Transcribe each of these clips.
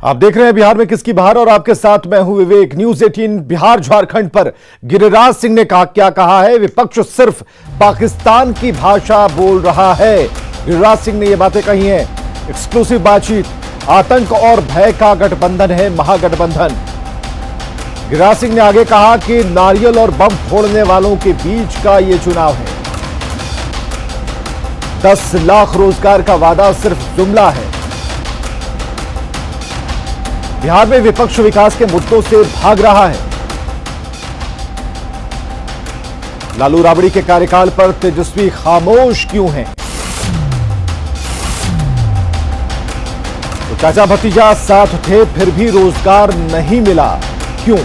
आप देख रहे हैं बिहार में किसकी बहार और आपके साथ मैं हूं विवेक। न्यूज 18 बिहार झारखंड पर गिरिराज सिंह ने क्या कहा है। विपक्ष सिर्फ पाकिस्तान की भाषा बोल रहा है। गिरिराज सिंह ने यह बातें कही हैं। एक्सक्लूसिव बातचीत। आतंक और भय का गठबंधन है महागठबंधन। गिरिराज सिंह ने आगे कहा कि नारियल और बम फोड़ने वालों के बीच का यह चुनाव है। 10 लाख रोजगार का वादा सिर्फ जुमला है। बिहार में विपक्ष विकास के मुद्दों से भाग रहा है। लालू राबड़ी के कार्यकाल पर तेजस्वी खामोश क्यों हैं? तो चाचा भतीजा साथ थे फिर भी रोजगार नहीं मिला, क्यों?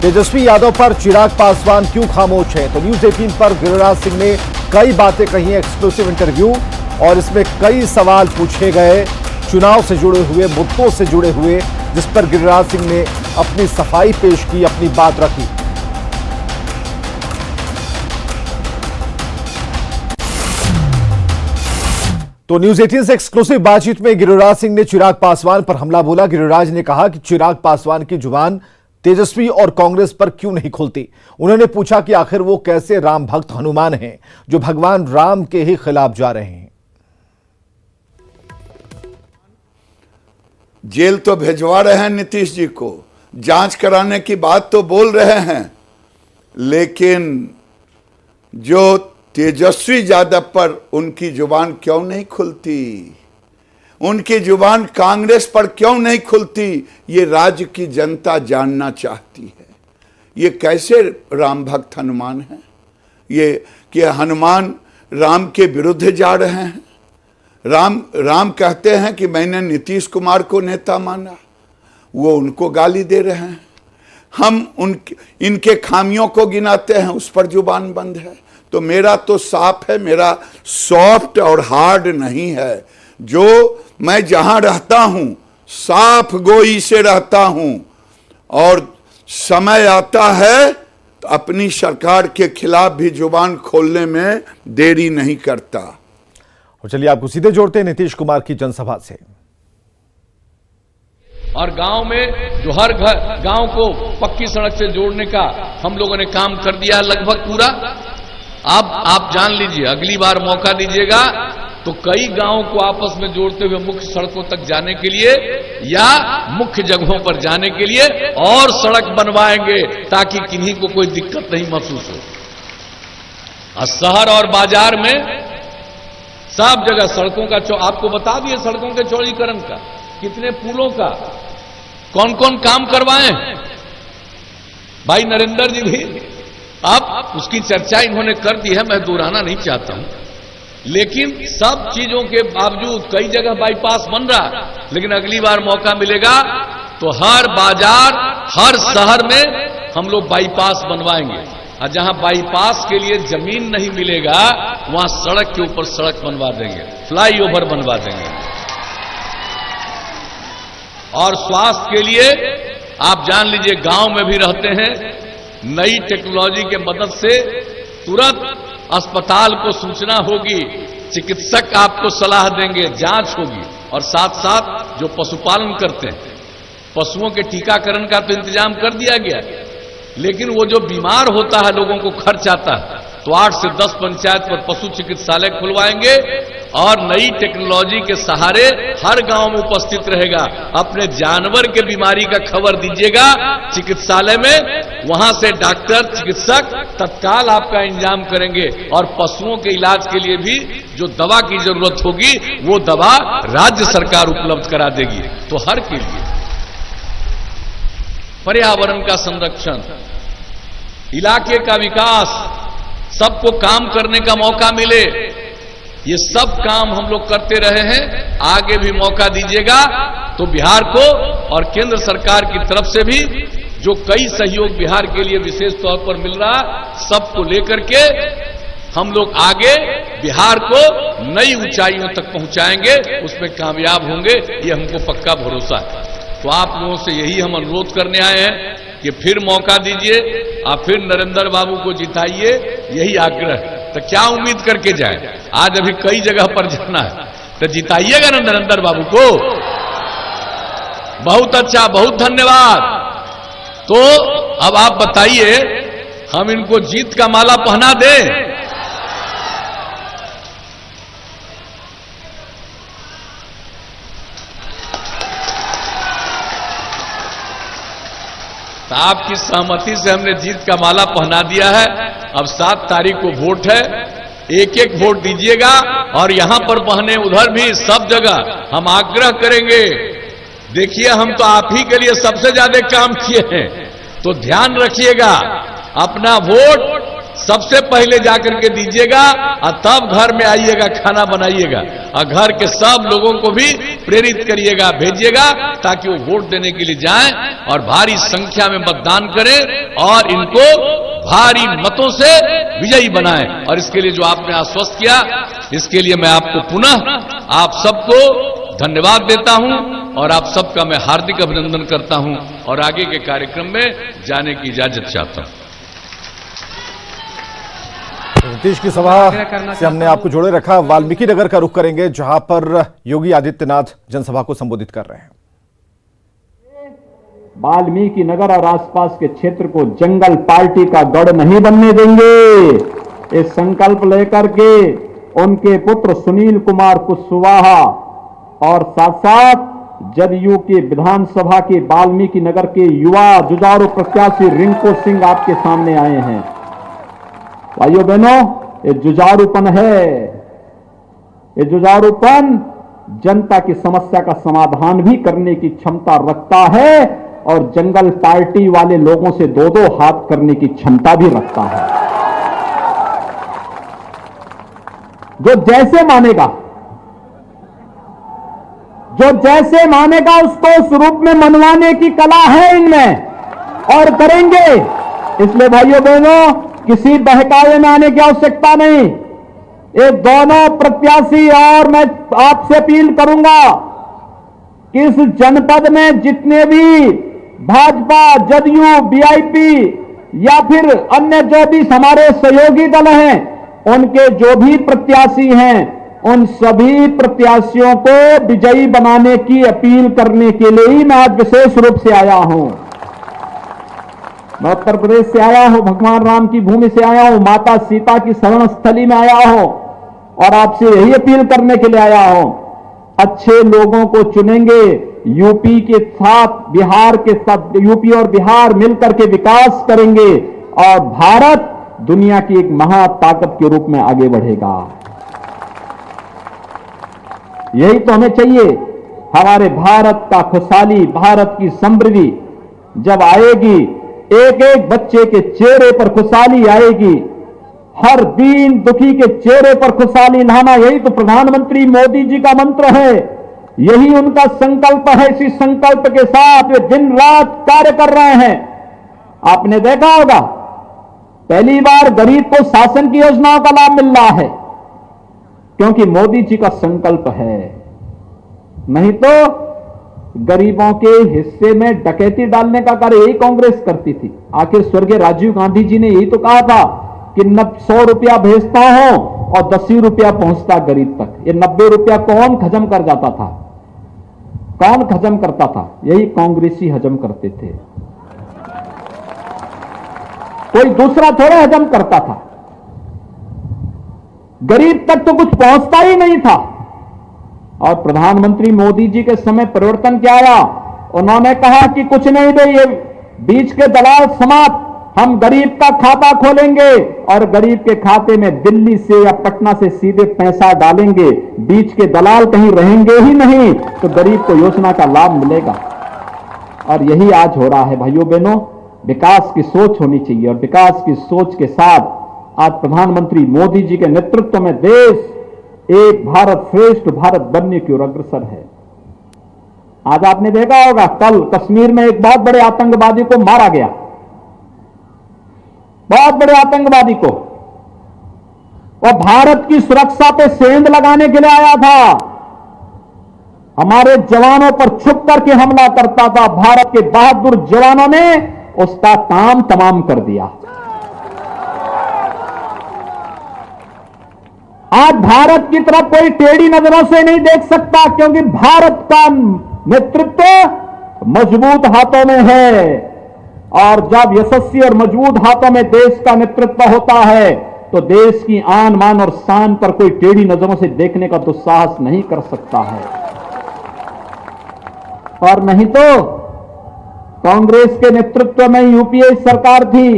तेजस्वी यादव पर चिराग पासवान क्यों खामोश है? तो न्यूज 18 पर गिरिराज सिंह ने कई बातें कही हैं। एक्सक्लूसिव इंटरव्यू और इसमें कई सवाल पूछे गए चुनाव से जुड़े हुए, मुद्दों से जुड़े हुए, जिस पर गिरिराज सिंह ने अपनी सफाई पेश की, अपनी बात रखी। तो न्यूज 18 से एक्सक्लूसिव बातचीत में गिरिराज सिंह ने चिराग पासवान पर हमला बोला। गिरिराज ने कहा कि चिराग पासवान की जुबान तेजस्वी और कांग्रेस पर क्यों नहीं खुलती। उन्होंने पूछा कि आखिर वो कैसे राम भक्त हनुमान हैं जो भगवान राम के ही खिलाफ जा रहे हैं। जेल तो भिजवा रहे हैं नीतीश जी को, जांच कराने की बात तो बोल रहे हैं, लेकिन जो तेजस्वी यादव पर उनकी जुबान क्यों नहीं खुलती, उनकी जुबान कांग्रेस पर क्यों नहीं खुलती, ये राज्य की जनता जानना चाहती है। ये कैसे राम भक्त हनुमान हैं? ये कि हनुमान राम के विरुद्ध जा रहे हैं। राम कहते हैं कि मैंने नीतीश कुमार को नेता माना, वो उनको गाली दे रहे हैं। हम इनके खामियों को गिनाते हैं, उस पर जुबान बंद है। तो मेरा तो साफ है, मेरा सॉफ्ट और हार्ड नहीं है। जो मैं जहां रहता हूं साफ गोई से रहता हूं, और समय आता है तो अपनी सरकार के खिलाफ भी जुबान खोलने में देरी नहीं करता। और चलिए आपको सीधे जोड़ते हैं नीतीश कुमार की जनसभा से। और गांव में जो हर गांव को पक्की सड़क से जोड़ने का हम लोगों ने काम कर दिया लगभग पूरा। अब आप जान लीजिए, अगली बार मौका दीजिएगा तो कई गांवों को आपस में जोड़ते हुए मुख्य सड़कों तक जाने के लिए या मुख्य जगहों पर जाने के लिए और सड़क बनवाएंगे, ताकि किन्हीं को कोई दिक्कत नहीं महसूस हो। शहर और बाजार में सब जगह सड़कों का आपको बता दिए, सड़कों के चौड़ीकरण का, कितने पुलों का, कौन कौन काम करवाए। भाई नरेंद्र जी भी अब उसकी चर्चा इन्होंने कर दी है, मैं दोहराना नहीं चाहता हूं। लेकिन सब चीजों के बावजूद कई जगह बाईपास बन रहा, लेकिन अगली बार मौका मिलेगा तो हर बाजार, हर शहर में हम लोग बाईपास बनवाएंगे। और जहां बाईपास के लिए जमीन नहीं मिलेगा वहां सड़क के ऊपर सड़क बनवा देंगे, फ्लाईओवर बनवा देंगे। और स्वास्थ्य के लिए आप जान लीजिए, गांव में भी रहते हैं, नई टेक्नोलॉजी के मदद से तुरंत अस्पताल को सूचना होगी, चिकित्सक आपको सलाह देंगे, जांच होगी। और साथ साथ जो पशुपालन करते हैं, पशुओं के टीकाकरण का तो इंतजाम कर दिया गया, लेकिन वो जो बीमार होता है, लोगों को खर्च आता है, तो 8 से 10 पंचायत पर पशु चिकित्सालय खुलवाएंगे। और नई टेक्नोलॉजी के सहारे हर गांव में उपस्थित रहेगा। अपने जानवर के बीमारी का खबर दीजिएगा चिकित्सालय में, वहां से डॉक्टर, चिकित्सक तत्काल आपका इंतजाम करेंगे। और पशुओं के इलाज के लिए भी जो दवा की जरूरत होगी वो दवा राज्य सरकार उपलब्ध करा देगी। तो हर के लिए पर्यावरण का संरक्षण, इलाके का विकास, सबको काम करने का मौका मिले, ये सब काम हम लोग करते रहे हैं। आगे भी मौका दीजिएगा तो बिहार को और केंद्र सरकार की तरफ से भी जो कई सहयोग बिहार के लिए विशेष तौर पर मिल रहा, सबको लेकर के हम लोग आगे बिहार को नई ऊंचाइयों तक पहुंचाएंगे, उसमें कामयाब होंगे, ये हमको पक्का भरोसा है। तो आप लोगों से यही हम अनुरोध करने आए हैं कि फिर मौका दीजिए, आप फिर नरेंद्र बाबू को जिताइए, यही आग्रह है। तो क्या उम्मीद करके जाए, आज अभी कई जगह पर जाना है, तो जिताइएगा ना नरेंद्र बाबू को। बहुत अच्छा, बहुत धन्यवाद। तो अब आप बताइए, हम इनको जीत का माला पहना दें? तो आपकी सहमति से हमने जीत का माला पहना दिया है। अब 7 तारीख को वोट है, एक एक वोट दीजिएगा और यहां पर बहने उधर भी सब जगह हम आग्रह करेंगे। देखिए, हम तो आप ही के लिए सबसे ज्यादा काम किए हैं, तो ध्यान रखिएगा, अपना वोट सबसे पहले जाकर के दीजिएगा और तब घर में आइएगा, खाना बनाइएगा और घर के सब लोगों को भी प्रेरित करिएगा, भेजिएगा, ताकि वो वोट देने के लिए जाएं और भारी संख्या में मतदान करें और इनको भारी मतों से विजयी बनाएं। और इसके लिए जो आपने आश्वस्त किया, इसके लिए मैं आपको पुनः आप सबको धन्यवाद देता हूं और आप सबका मैं हार्दिक अभिनंदन करता हूं और आगे के कार्यक्रम में जाने की इजाजत चाहता हूं। नीतीश की सभा से हमने आपको जोड़े रखा। वाल्मीकि नगर का रुख करेंगे, जहां पर योगी आदित्यनाथ जनसभा को संबोधित कर रहे हैं। वाल्मीकि नगर और आसपास के क्षेत्र को जंगल पार्टी का गढ़ नहीं बनने देंगे। इस संकल्प लेकर के उनके पुत्र सुनील कुमार कुशवाहा और साथ साथ जदयू के विधानसभा के वाल्मीकि नगर के युवा जुझारू प्रत्याशी रिंकू सिंह आपके सामने आए हैं। भाइयों बहनों, ये जुझारूपन है, ये जुझारूपन जनता की समस्या का समाधान भी करने की क्षमता रखता है और जंगल पार्टी वाले लोगों से 2-2 हाथ करने की क्षमता भी रखता है। जो जैसे मानेगा उसको उस रूप में मनवाने की कला है इनमें और करेंगे। इसलिए भाइयों बहनों, किसी बहकावे में आने की आवश्यकता नहीं। ये दोनों प्रत्याशी, और मैं आपसे अपील करूंगा कि इस जनपद में जितने भी भाजपा, जदयू, बीआईपी या फिर अन्य जो भी हमारे सहयोगी दल हैं, उनके जो भी प्रत्याशी हैं, उन सभी प्रत्याशियों को विजयी बनाने की अपील करने के लिए ही मैं आज विशेष रूप से आया हूं। मैं उत्तर प्रदेश से आया हूं, भगवान राम की भूमि से आया हूं, माता सीता की शरण स्थली में आया हूं और आपसे यही अपील करने के लिए आया हूं। अच्छे लोगों को चुनेंगे, यूपी के साथ बिहार के साथ, यूपी और बिहार मिलकर के विकास करेंगे और भारत दुनिया की एक महाताकत के रूप में आगे बढ़ेगा। यही तो हमें चाहिए। हमारे भारत का खुशहाली, भारत की समृद्धि जब आएगी, एक एक बच्चे के चेहरे पर खुशहाली आएगी, हर दीन दुखी के चेहरे पर खुशहाली लाना, यही तो प्रधानमंत्री मोदी जी का मंत्र है, यही उनका संकल्प है। इसी संकल्प के साथ वे दिन रात कार्य कर रहे हैं। आपने देखा होगा, पहली बार गरीब को शासन की योजनाओं का लाभ मिल रहा है, क्योंकि मोदी जी का संकल्प है। नहीं तो गरीबों के हिस्से में डकैती डालने का कार्य यही कांग्रेस करती थी। आखिर स्वर्गीय राजीव गांधी जी ने यही तो कहा था कि 100 रुपया भेजता हूं और 10 ही रुपया पहुंचता गरीब तक। ये 90 रुपया कौन हजम कर जाता था? कौन हजम करता था? यही कांग्रेसी हजम करते थे, कोई दूसरा थोड़ा हजम करता था। गरीब तक तो कुछ पहुंचता ही नहीं था। और प्रधानमंत्री मोदी जी के समय परिवर्तन क्या आया? उन्होंने कहा कि कुछ नहीं दे, ये बीच के दलाल समाप्त, हम गरीब का खाता खोलेंगे और गरीब के खाते में दिल्ली से या पटना से सीधे पैसा डालेंगे, बीच के दलाल कहीं रहेंगे ही नहीं, तो गरीब को योजना का लाभ मिलेगा। और यही आज हो रहा है भाइयों बहनों। विकास की सोच होनी चाहिए और विकास की सोच के साथ आज प्रधानमंत्री मोदी जी के नेतृत्व में देश एक भारत श्रेष्ठ भारत बनने की ओर अग्रसर है। आज आपने देखा होगा, कल कश्मीर में एक बहुत बड़े आतंकवादी को मारा गया, बहुत बड़े आतंकवादी को। वह भारत की सुरक्षा पे सेंध लगाने के लिए आया था, हमारे जवानों पर छुप करके हमला करता था। भारत के बहादुर जवानों ने उसका काम तमाम कर दिया। आज भारत की तरफ कोई टेढ़ी नजरों से नहीं देख सकता, क्योंकि भारत का नेतृत्व मजबूत हाथों में है, और जब यशस्वी और मजबूत हाथों में देश का नेतृत्व होता है तो देश की आन मान और शान पर कोई टेढ़ी नजरों से देखने का दुस्साहस नहीं कर सकता है। और नहीं तो कांग्रेस के नेतृत्व में यूपीए सरकार थी,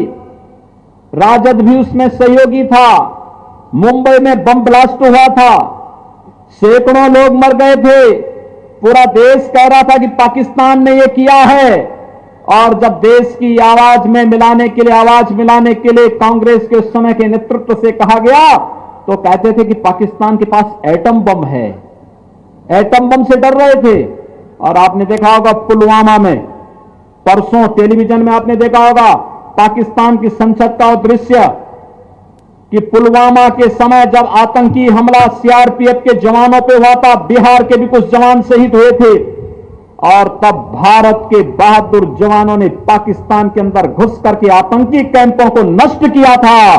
राजद भी उसमें सहयोगी था, मुंबई में बम ब्लास्ट हुआ था, सैकड़ों लोग मर गए थे, पूरा देश कह रहा था कि पाकिस्तान ने यह किया है। और जब देश की आवाज में मिलाने के लिए कांग्रेस के उस समय के नेतृत्व से कहा गया तो कहते थे कि पाकिस्तान के पास एटम बम है, एटम बम से डर रहे थे। और आपने देखा होगा पुलवामा में, परसों टेलीविजन में आपने देखा होगा पाकिस्तान की संसद का दृश्य कि पुलवामा के समय जब आतंकी हमला सीआरपीएफ के जवानों पे हुआ था, बिहार के भी कुछ जवान शहीद हुए थे, और तब भारत के बहादुर जवानों ने पाकिस्तान के अंदर घुस करके आतंकी कैंपों को नष्ट किया था।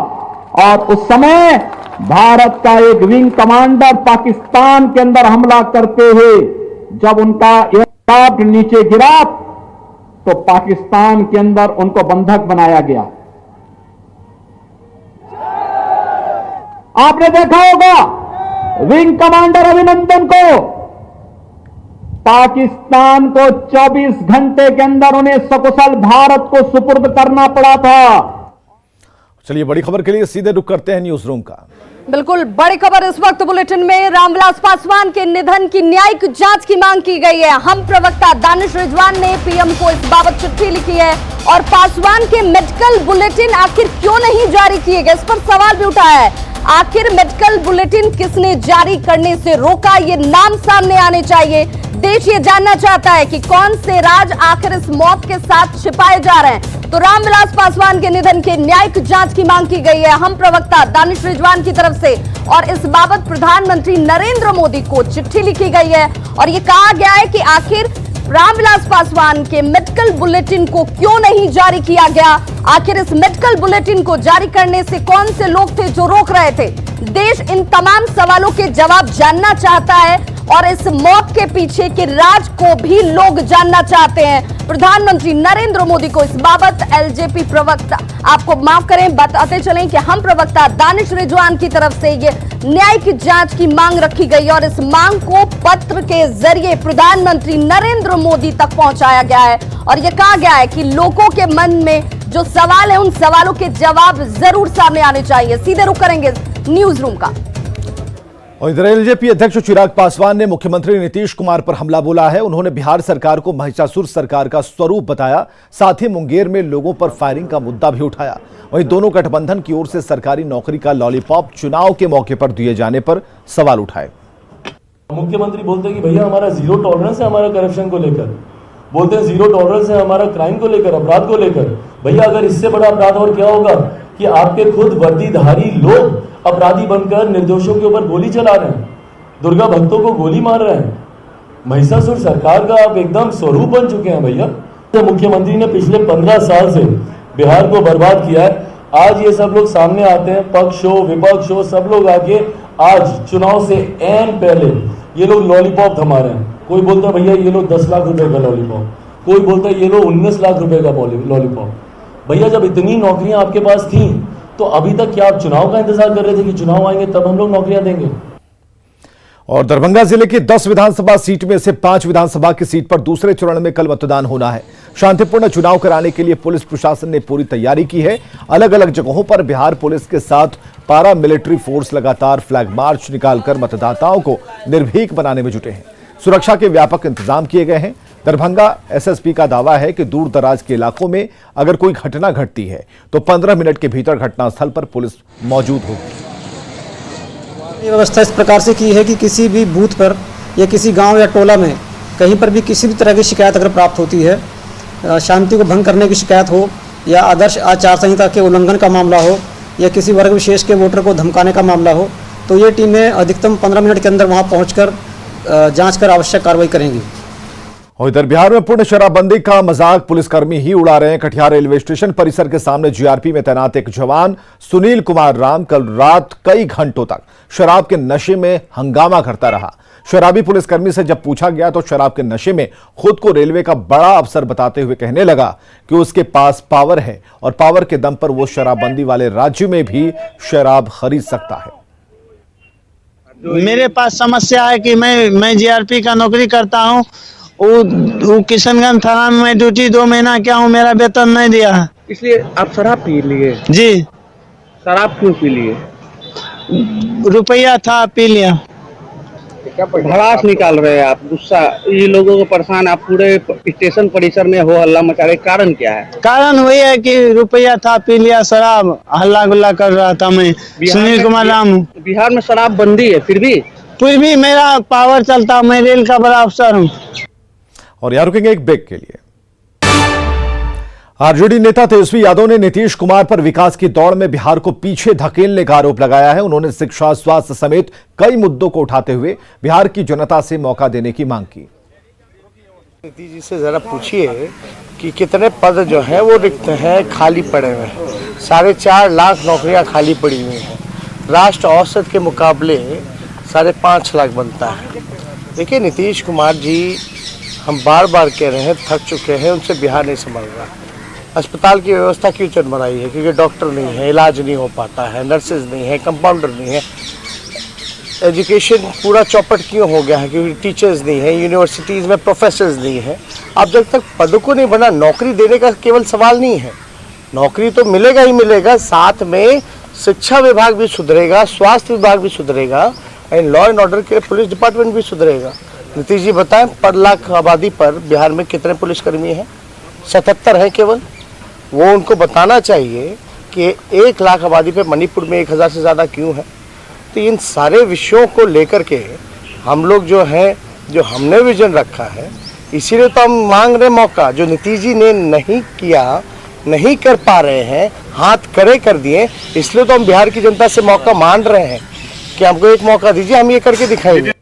और उस समय भारत का एक विंग कमांडर पाकिस्तान के अंदर हमला करते हुए जब उनका एयरक्राफ्ट नीचे गिरा तो पाकिस्तान के अंदर उनको बंधक बनाया गया। आपने देखा होगा विंग कमांडर अभिनंदन को पाकिस्तान को 24 घंटे के अंदर उन्हें सकुशल भारत को सुपुर्द करना पड़ा था। चलिए बड़ी खबर के लिए सीधे रुख करते हैं न्यूज रूम का। बिल्कुल बड़ी खबर इस वक्त बुलेटिन में, रामविलास पासवान के निधन की न्यायिक जांच की मांग की गई है। हम प्रवक्ता दानिश रिजवान ने पीएम को इस बाबत चिट्ठी लिखी है और पासवान के मेडिकल बुलेटिन आखिर क्यों नहीं जारी किए गए, इस पर सवाल भी उठाया है। आखिर मेडिकल बुलेटिन किसने जारी करने से रोका, ये नाम सामने आने चाहिए। देश ये जानना चाहता है कि कौन से राज आखिर इस मौत के साथ छिपाए जा रहे हैं। तो रामविलास पासवान के निधन के न्यायिक जांच की मांग की गई है हम प्रवक्ता दानिश रिजवान की तरफ से, और इस बाबत प्रधानमंत्री नरेंद्र मोदी को चिट्ठी लिखी गई है और ये कहा गया है कि आखिर रामविलास पासवान के मेडिकल बुलेटिन को क्यों नहीं जारी किया गया, आखिर इस मेडिकल बुलेटिन को जारी करने से कौन से लोग थे जो रोक रहे थे। देश इन तमाम सवालों के जवाब जानना चाहता है और इस मौत के पीछे के राज को भी लोग जानना चाहते हैं। प्रधानमंत्री नरेंद्र मोदी को इस बाबत एलजेपी प्रवक्ता, आपको माफ करें बताते चलें कि हम प्रवक्ता दानिश रिजवान की तरफ से ये न्यायिक जांच की मांग रखी गई और इस मांग को पत्र के जरिए प्रधानमंत्री नरेंद्र मोदी तक पहुंचाया गया है और यह कहा गया है कि लोगों के मन में जो सवाल है उन सवालों के जवाब जरूर सामने आने चाहिए। सीधे रुख करेंगे न्यूज रूम का। और इधर एलजेपी अध्यक्ष चिराग पासवान ने मुख्यमंत्री नीतीश कुमार पर हमला बोला है। उन्होंने बिहार सरकार को महिषासुर सरकार का स्वरूप बताया, साथ ही मुंगेर में लोगों पर फायरिंग का मुद्दा भी उठाया। वहीं दोनों गठबंधन की ओर से सरकारी नौकरी का लॉलीपॉप चुनाव के मौके पर दिए जाने पर सवाल उठाए। मुख्यमंत्री बोलते हैं कि भैया हमारा जीरो टॉलरेंस है हमारा करप्शन को लेकर, बोलते हैं जीरो टॉलरेंस है हमारा क्राइम को लेकर, अपराध को लेकर। भैया अगर इससे बड़ा अपराध और क्या होगा कि आपके खुद वर्दीधारी लोग अपराधी बनकर निर्दोषों के ऊपर गोली चला रहे हैं, दुर्गा भक्तों को गोली मार रहे हैं। महिषासुर सरकार का आप एकदम स्वरूप बन चुके हैं भैया। तो मुख्यमंत्री ने पिछले 15 साल से बिहार को बर्बाद किया है। आज ये सब लोग सामने आते हैं, पक्ष हो विपक्ष हो, सब लोग आके आज चुनाव से ऐन पहले ये लोग लॉलीपॉप थमा रहे हैं। कोई बोलता है भैया ये लो 10 लाख रुपए का लॉलीपॉप, कोई बोलता है ये लो 19 लाख रुपए का लॉलीपॉप। भैया जब इतनी नौकरियां आपके पास थी तो अभी तक क्या आप चुनाव का इंतजार कर रहे थे कि चुनाव आएंगे तब हम लोग नौकरियां देंगे। और दरभंगा जिले की 10 विधानसभा सीट में से 5 विधानसभा की सीट पर दूसरे चरण में कल मतदान होना है। शांतिपूर्ण चुनाव कराने के लिए पुलिस प्रशासन ने पूरी तैयारी की है। अलग अलग जगहों पर बिहार पुलिस के साथ पारा मिलिट्री फोर्स लगातार फ्लैग मार्च निकालकर मतदाताओं को निर्भीक बनाने में जुटे हैं। सुरक्षा के व्यापक इंतजाम किए गए हैं। दरभंगा एसएसपी का दावा है कि दूर दराज के इलाकों में अगर कोई घटना घटती है तो 15 मिनट के भीतर घटनास्थल पर पुलिस मौजूद होगी। व्यवस्था इस प्रकार से की है कि किसी भी बूथ पर या किसी गांव या टोला में कहीं पर भी किसी भी तरह की शिकायत अगर प्राप्त होती है, शांति को भंग करने की शिकायत हो या आदर्श आचार संहिता के उल्लंघन का मामला हो या किसी वर्ग विशेष के वोटर को धमकाने का मामला हो, तो ये टीमें अधिकतम 15 मिनट के अंदर वहां पहुंचकर जांच कर आवश्यक कार्रवाई करेंगी। और इधर बिहार में पूर्ण शराबबंदी का मजाक पुलिसकर्मी ही उड़ा रहे हैं। कटिहार रेलवे स्टेशन परिसर के सामने जीआरपी में तैनात एक जवान सुनील कुमार राम कल रात कई घंटों तक शराब के नशे में हंगामा करता रहा। शराबी पुलिसकर्मी से जब पूछा गया तो शराब के नशे में खुद को रेलवे का बड़ा अफसर बताते हुए कहने लगा कि उसके पास पावर है और पावर के दम पर वो शराबबंदी वाले राज्य में भी शराब खरीद सकता है। मेरे पास समस्या है कि मैं जीआरपी का नौकरी करता हूँ। वो किशनगंज थाना में मैं ड्यूटी 2 महीना क्या हूँ, मेरा वेतन नहीं दिया है। इसलिए आप शराब पी लिए? जी। शराब क्यों पी लिए? रुपया था, पी लिया। क्या भड़ास निकाल रहे हैं आप, गुस्सा, ये लोगों को परेशान, आप पूरे स्टेशन परिसर में हो हल्ला मचा रहे, कारण क्या है? कारण वही है कि रुपया था, पी लिया, शराब हल्ला गुल्ला कर रहा था। मैं सुनील कुमार राम हूँ। बिहार में शराब बंदी है, फिर भी मेरा पावर चलता, मैं रेल का बड़ा अफसर हूँ। और यहाँ रुकेंगे एक ब्रेक के लिए। आरजेडी नेता तेजस्वी यादव ने नीतीश कुमार पर विकास की दौड़ में बिहार को पीछे धकेलने का आरोप लगाया है। उन्होंने शिक्षा, स्वास्थ्य समेत कई मुद्दों को उठाते हुए बिहार की जनता से मौका देने की मांग की। नीतीश जी से जरा पूछिए कि कितने पद जो है वो रिक्त हैं, खाली पड़े हुए हैं। 4.5 लाख नौकरियां खाली पड़ी हुई हैं। राष्ट्र औसत के मुकाबले 5.5 लाख बनता है। देखिए नीतीश कुमार जी, हम बार बार कह रहे हैं, थक चुके हैं, उनसे बिहार नहीं संभल रहा। अस्पताल की व्यवस्था क्यों चरमराई है? क्योंकि डॉक्टर नहीं है, इलाज नहीं हो पाता है, नर्सेज नहीं है, कंपाउंडर नहीं है। एजुकेशन पूरा चौपट क्यों हो गया है? क्योंकि टीचर्स नहीं है, यूनिवर्सिटीज़ में प्रोफेसर्स नहीं है। अब जब तक पद को नहीं बना, नौकरी देने का केवल सवाल नहीं है, नौकरी तो मिलेगा ही मिलेगा, साथ में शिक्षा विभाग भी सुधरेगा, स्वास्थ्य विभाग भी सुधरेगा, एंड लॉ एंड ऑर्डर के पुलिस डिपार्टमेंट भी सुधरेगा। नीतीश जी बताएं, पर लाख आबादी पर बिहार में कितने पुलिसकर्मी हैं? 77 हैं केवल। वो उनको बताना चाहिए कि 1 लाख आबादी पे मणिपुर में 1000 से ज़्यादा क्यों है। तो इन सारे विषयों को लेकर के हम लोग जो हैं, जो हमने विजन रखा है, इसीलिए तो हम मांग रहे मौका, जो नीतीश जी ने नहीं किया, नहीं कर पा रहे हैं, हाथ खड़े कर दिए, इसलिए तो हम बिहार की जनता से मौका मांग रहे हैं कि हमको एक मौका दीजिए, हम ये करके दिखाएंगे।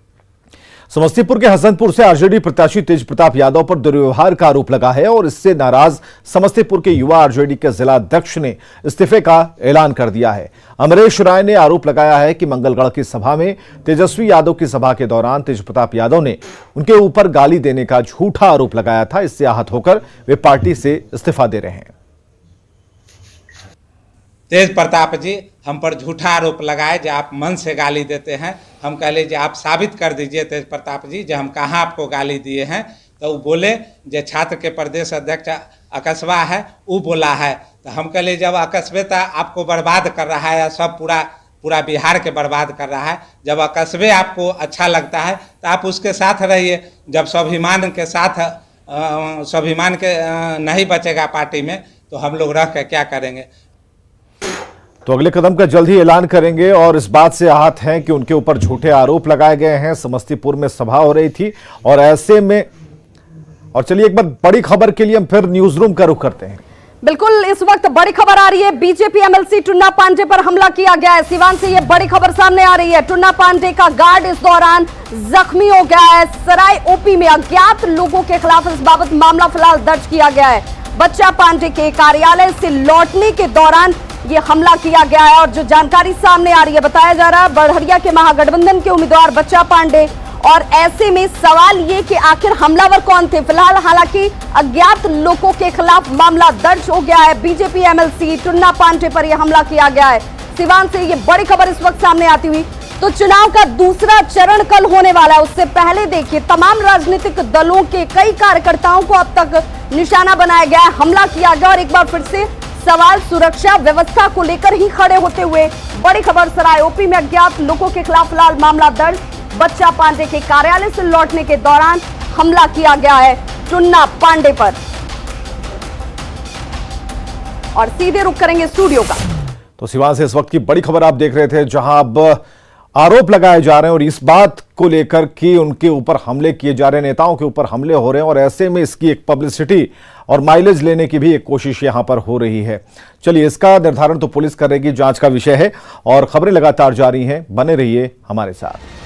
समस्तीपुर के हसनपुर से आरजेडी प्रत्याशी तेज प्रताप यादव पर दुर्व्यवहार का आरोप लगा है और इससे नाराज समस्तीपुर के युवा आरजेडी के जिला अध्यक्ष ने इस्तीफे का ऐलान कर दिया है। अमरेश राय ने आरोप लगाया है कि मंगलगढ़ की सभा में तेजस्वी यादव की सभा के दौरान तेज प्रताप यादव ने उनके ऊपर गाली देने का झूठा आरोप लगाया था। इससे आहत होकर वे पार्टी से इस्तीफा दे रहे हैं। तेज प्रताप जी हम पर झूठा आरोप लगाए जो आप मन से गाली देते हैं। हम कह लीजिए आप साबित कर दीजिए तेज प्रताप जी जो हम कहाँ आपको गाली दिए हैं। तो वो बोले जो छात्र के प्रदेश अध्यक्ष अकस्बा है वो बोला है। तो हम कह लीजिए जब अकस्बेता आपको बर्बाद कर रहा है या सब पूरा बिहार के बर्बाद कर रहा है, जब अकस्बे आपको अच्छा लगता है तो आप उसके साथ रहिए। जब स्वाभिमान के साथ स्वाभिमान के नहीं बचेगा पार्टी में तो हम लोग रह के क्या करेंगे। तो अगले कदम का जल्द ही ऐलान करेंगे और इस बात से आहत हैं कि उनके ऊपर झूठे आरोप लगाए गए हैं। समस्तीपुर में सभा हो रही थी और ऐसे में, और चलिए एक बार बड़ी खबर के लिए हम फिर न्यूज रूम का रुख करते हैं। बिल्कुल, इस वक्त बड़ी खबर आ रही है। बीजेपी एमएलसी टुन्ना पांडे पर हमला किया गया है। सिवान से यह बड़ी खबर सामने आ रही है। टुन्ना पांडे का गार्ड इस दौरान जख्मी हो गया है। सराय ओपी में अज्ञात लोगों के खिलाफ इस बाबत मामला फिलहाल दर्ज किया गया है। बच्चा पांडे के कार्यालय से लौटने के दौरान ये हमला किया गया है और जो जानकारी सामने आ रही है, बताया जा रहा है बड़हरिया के महागठबंधन के उम्मीदवार बच्चा पांडे। और ऐसे में सवाल ये कि आखिर हमलावर कौन थे। फिलहाल हालांकि अज्ञात लोगों के खिलाफ मामला दर्ज हो गया है। बीजेपी एमएलसी टुन्ना पांडे पर यह हमला किया गया है। सिवान से ये बड़ी खबर इस वक्त सामने आती हुई। तो चुनाव का दूसरा चरण कल होने वाला है, उससे पहले देखिए तमाम राजनीतिक दलों के कई कार्यकर्ताओं को अब तक निशाना बनाया गया है, हमला किया गया। और एक बार फिर से सवाल सुरक्षा व्यवस्था को लेकर ही खड़े होते हुए बड़ी खबर सराय ओपी में अज्ञात लोगों के खिलाफ फिलहाल मामला दर्ज। बच्चा पांडे के कार्यालय से लौटने के दौरान हमला किया गया है टुन्ना पांडे पर। और सीधे रुख करेंगे स्टूडियो का। तो सिवान से इस वक्त की बड़ी खबर आप देख रहे थे, जहां अब आरोप लगाए जा रहे हैं और इस बात को लेकर कि उनके ऊपर हमले किए जा रहे हैं, नेताओं के ऊपर हमले हो रहे हैं और ऐसे में इसकी एक पब्लिसिटी और माइलेज लेने की भी एक कोशिश यहां पर हो रही है। चलिए, इसका निर्धारण तो पुलिस करेगी, जांच का विषय है और खबरें लगातार जारी हैं। बने रहिए हमारे साथ।